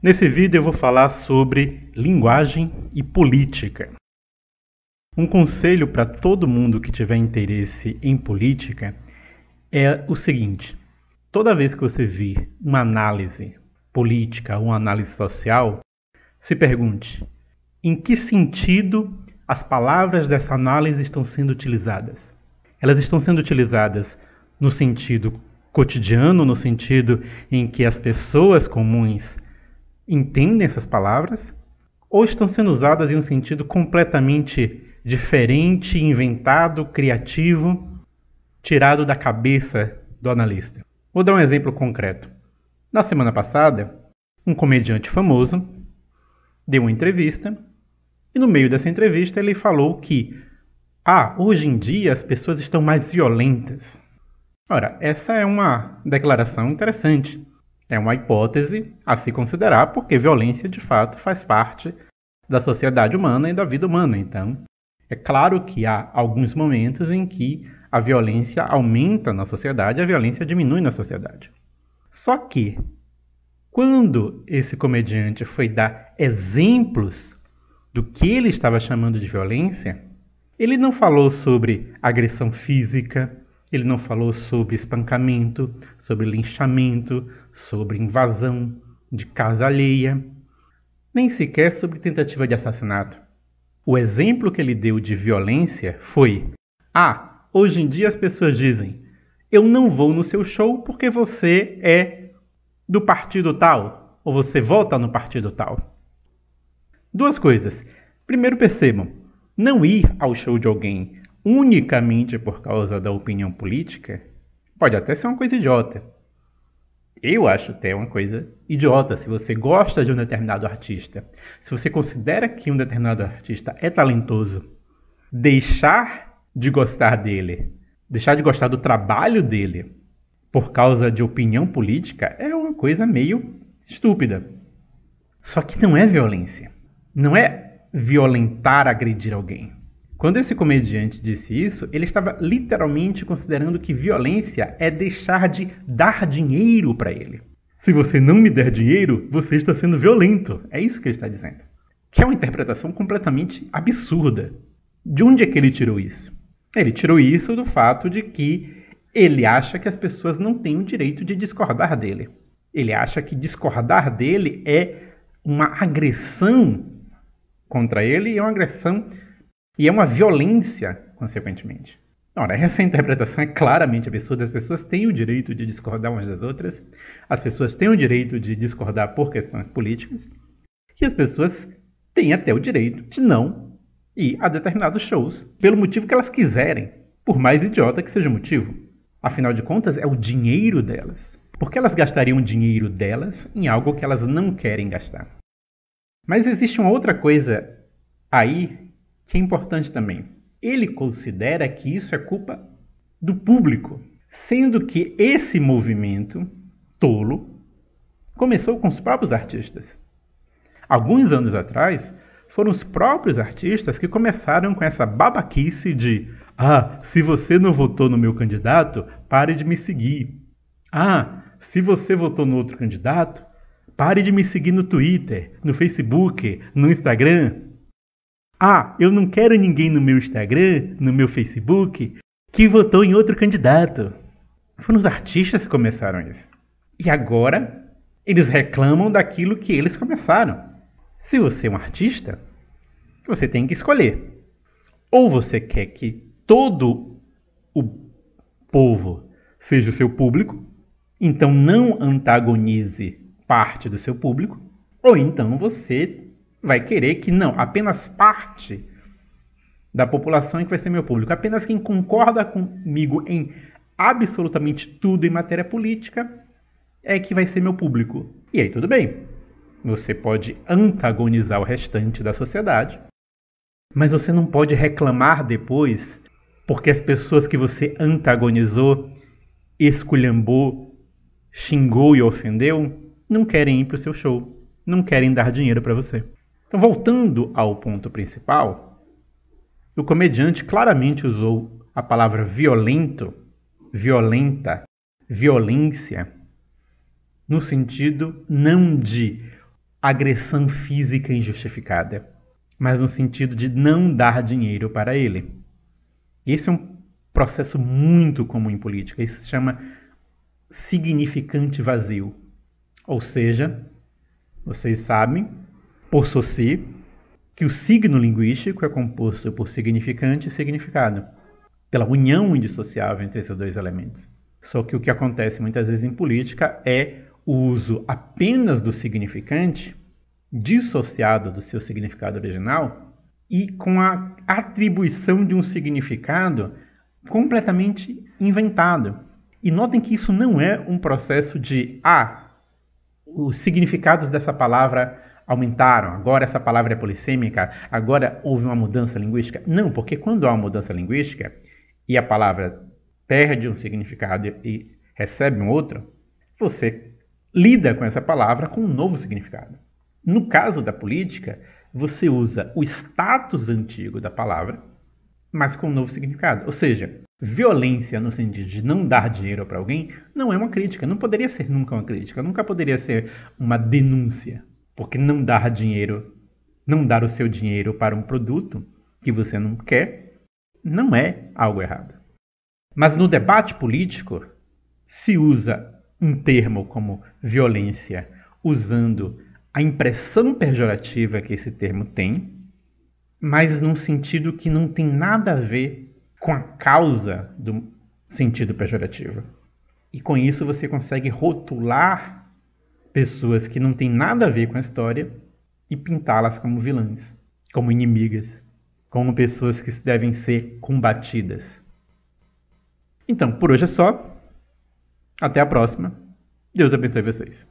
Nesse vídeo eu vou falar sobre linguagem e política. Um conselho para todo mundo que tiver interesse em política é o seguinte: toda vez que você vir uma análise política ou uma análise social, se pergunte em que sentido as palavras dessa análise estão sendo utilizadas. Elas estão sendo utilizadas no sentido cotidiano, no sentido em que as pessoas comuns entendem essas palavras, ou estão sendo usadas em um sentido completamente diferente, inventado, criativo, tirado da cabeça do analista. Vou dar um exemplo concreto. Na semana passada, um comediante famoso deu uma entrevista e no meio dessa entrevista ele falou que hoje em dia as pessoas estão mais violentas. Ora, essa é uma declaração interessante. É uma hipótese a se considerar, porque violência, de fato, faz parte da sociedade humana e da vida humana. Então, é claro que há alguns momentos em que a violência aumenta na sociedade e a violência diminui na sociedade. Só que, quando esse comediante foi dar exemplos do que ele estava chamando de violência, ele não falou sobre agressão física, ele não falou sobre espancamento, sobre linchamento, sobre invasão de casa alheia, nem sequer sobre tentativa de assassinato. O exemplo que ele deu de violência foi: hoje em dia as pessoas dizem, eu não vou no seu show porque você é do partido tal, ou você vota no partido tal. Duas coisas. Primeiro, percebam, não ir ao show de alguém unicamente por causa da opinião política pode até ser uma coisa idiota. Eu acho até uma coisa idiota. Se você gosta de um determinado artista, se você considera que um determinado artista é talentoso, deixar de gostar dele, deixar de gostar do trabalho dele por causa de opinião política é uma coisa meio estúpida. Só que não é violência. Não é violentar, agredir alguém. Quando esse comediante disse isso, ele estava literalmente considerando que violência é deixar de dar dinheiro para ele. Se você não me der dinheiro, você está sendo violento. É isso que ele está dizendo. Que é uma interpretação completamente absurda. De onde é que ele tirou isso? Ele tirou isso do fato de que ele acha que as pessoas não têm o direito de discordar dele. Ele acha que discordar dele é uma agressão contra ele e é uma agressão e é uma violência, consequentemente. Ora, essa interpretação é claramente absurda. As pessoas têm o direito de discordar umas das outras, as pessoas têm o direito de discordar por questões políticas, e as pessoas têm até o direito de não ir a determinados shows pelo motivo que elas quiserem, por mais idiota que seja o motivo. Afinal de contas, é o dinheiro delas. Por que elas gastariam o dinheiro delas em algo que elas não querem gastar? Mas existe uma outra coisa aí que é importante também. Ele considera que isso é culpa do público, sendo que esse movimento tolo começou com os próprios artistas. Alguns anos atrás, foram os próprios artistas que começaram com essa babaquice de se você não votou no meu candidato, pare de me seguir. Se você votou no outro candidato, pare de me seguir no Twitter, no Facebook, no Instagram. Eu não quero ninguém no meu Instagram, no meu Facebook, que votou em outro candidato. Foram os artistas que começaram isso. E agora, eles reclamam daquilo que eles começaram. Se você é um artista, você tem que escolher. Ou você quer que todo o povo seja o seu público, então não antagonize parte do seu público, ou então você vai querer que não, apenas parte da população é que vai ser meu público, apenas quem concorda comigo em absolutamente tudo em matéria política é que vai ser meu público. E aí tudo bem, você pode antagonizar o restante da sociedade, mas você não pode reclamar depois porque as pessoas que você antagonizou, esculhambou, xingou e ofendeu não querem ir para o seu show, não querem dar dinheiro para você. Então, voltando ao ponto principal, o comediante claramente usou a palavra violento, violência, no sentido não de agressão física injustificada, mas no sentido de não dar dinheiro para ele. Esse é um processo muito comum em política. Isso se chama significante vazio. Ou seja, vocês sabem, por Saussure, que o signo linguístico é composto por significante e significado, pela união indissociável entre esses dois elementos. Só que o que acontece muitas vezes em política é o uso apenas do significante, dissociado do seu significado original, e com a atribuição de um significado completamente inventado. E notem que isso não é um processo de os significados dessa palavra aumentaram, agora essa palavra é polissêmica, agora houve uma mudança linguística. Não, porque quando há uma mudança linguística e a palavra perde um significado e recebe um outro, você lida com essa palavra com um novo significado. No caso da política, você usa o status antigo da palavra, mas com um novo significado. Ou seja, violência no sentido de não dar dinheiro para alguém não é uma crítica, não poderia ser nunca uma crítica, nunca poderia ser uma denúncia. Porque não dar dinheiro, não dar o seu dinheiro para um produto que você não quer, não é algo errado. Mas no debate político, se usa um termo como violência, usando a impressão pejorativa que esse termo tem, mas num sentido que não tem nada a ver com a causa do sentido pejorativo. E com isso você consegue rotular pessoas que não têm nada a ver com a história e pintá-las como vilãs, como inimigas, como pessoas que devem ser combatidas. Então, por hoje é só. Até a próxima. Deus abençoe vocês.